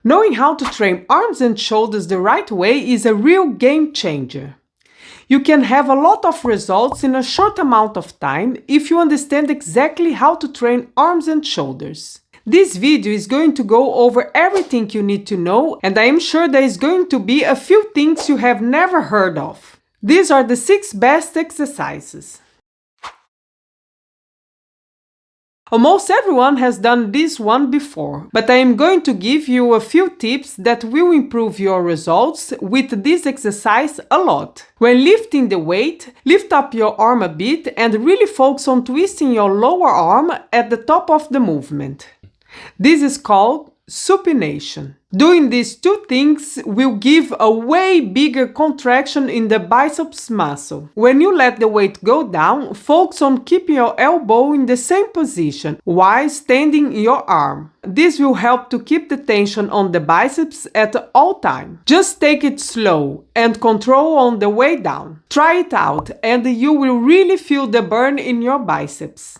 Knowing how to train arms and shoulders the right way is a real game changer. You can have a lot of results in a short amount of time if you understand exactly how to train arms and shoulders. This video is going to go over everything you need to know, and I am sure there is going to be a few things you have never heard of. These are the 6 best exercises. Almost everyone has done this one before, but I am going to give you a few tips that will improve your results with this exercise a lot. When lifting the weight, lift up your arm a bit and really focus on twisting your lower arm at the top of the movement. This is called supination. Doing these two things will give a way bigger contraction in the biceps muscle. When you let the weight go down, focus on keeping your elbow in the same position while extending your arm. This will help to keep the tension on the biceps at all time. Just take it slow and control on the way down. Try it out and you will really feel the burn in your biceps.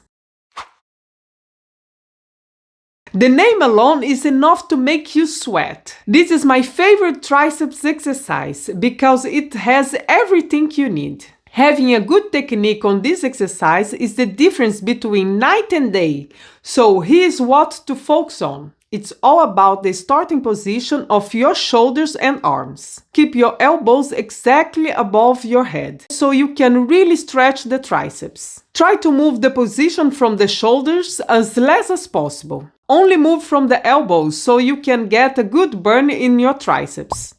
The name alone is enough to make you sweat. This is my favorite triceps exercise because it has everything you need. Having a good technique on this exercise is the difference between night and day, so here's what to focus on. It's all about the starting position of your shoulders and arms. Keep your elbows exactly above your head, so you can really stretch the triceps. Try to move the position from the shoulders as less as possible. Only move from the elbows so you can get a good burn in your triceps.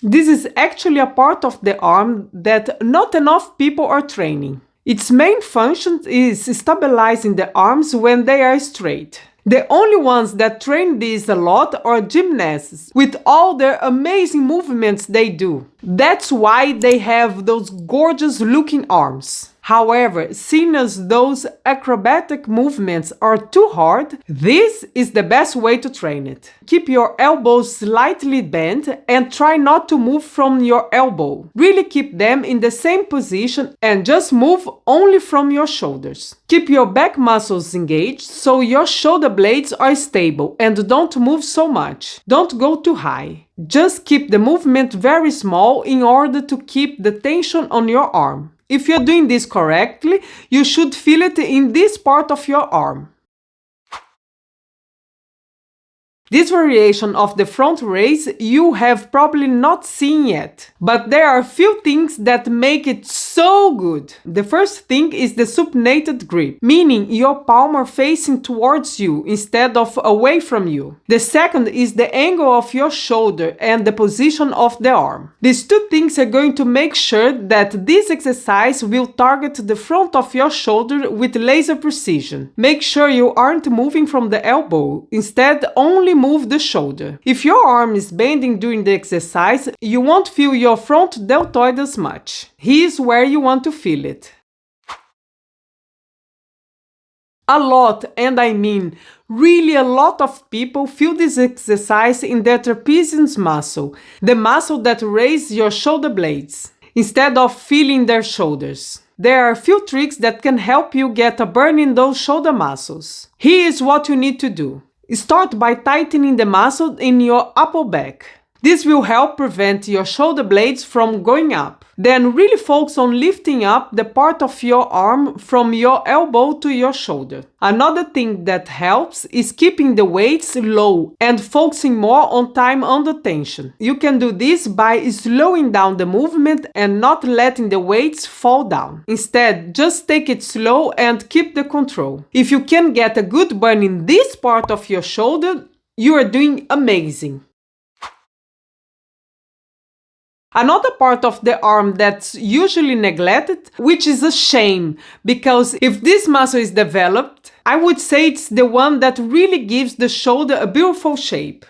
This is actually a part of the arm that not enough people are training. Its main function is stabilizing the arms when they are straight. The only ones that train this a lot are gymnasts, with all their amazing movements they do. That's why they have those gorgeous looking arms. However, seeing as those acrobatic movements are too hard, this is the best way to train it. Keep your elbows slightly bent and try not to move from your elbow. Really keep them in the same position and just move only from your shoulders. Keep your back muscles engaged so your shoulder blades are stable and don't move so much. Don't go too high. Just keep the movement very small in order to keep the tension on your arm. If you're doing this correctly, you should feel it in this part of your arm. This variation of the front raise you have probably not seen yet, but there are a few things that make it so good. The first thing is the supinated grip, meaning your palm are facing towards you instead of away from you. The second is the angle of your shoulder and the position of the arm. These two things are going to make sure that this exercise will target the front of your shoulder with laser precision. Make sure you aren't moving from the elbow, instead only move the shoulder. If your arm is bending during the exercise, you won't feel your front deltoid as much. Here's where you want to feel it. A lot, and I mean really a lot of people feel this exercise in their trapezius muscle, the muscle that raises your shoulder blades, instead of feeling their shoulders. There are a few tricks that can help you get a burn in those shoulder muscles. Here is what you need to do. Start by tightening the muscle in your upper back. This will help prevent your shoulder blades from going up. Then really focus on lifting up the part of your arm from your elbow to your shoulder. Another thing that helps is keeping the weights low and focusing more on time under tension. You can do this by slowing down the movement and not letting the weights fall down. Instead, just take it slow and keep the control. If you can get a good burn in this part of your shoulder, you are doing amazing. Another part of the arm that's usually neglected, which is a shame, because if this muscle is developed, I would say it's the one that really gives the shoulder a beautiful shape.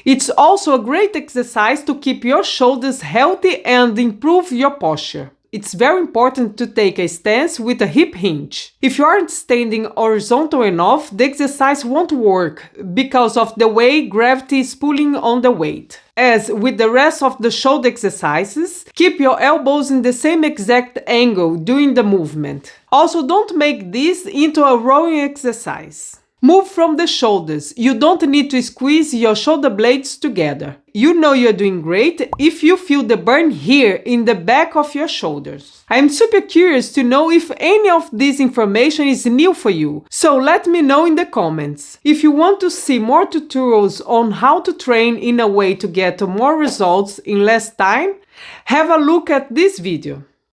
It's also a great exercise to keep your shoulders healthy and improve your posture. it's very important to take a stance with a hip hinge. If you aren't standing horizontal enough, the exercise won't work because of the way gravity is pulling on the weight. As with the rest of the shoulder exercises, keep your elbows in the same exact angle during the movement. Also, don't make this into a rowing exercise. Move from the shoulders. You don't need to squeeze your shoulder blades together. You know you're doing great if you feel the burn here in the back of your shoulders. I'm super curious to know if any of this information is new for you, so let me know in the comments. If you want to see more tutorials on how to train in a way to get more results in less time, have a look at this video.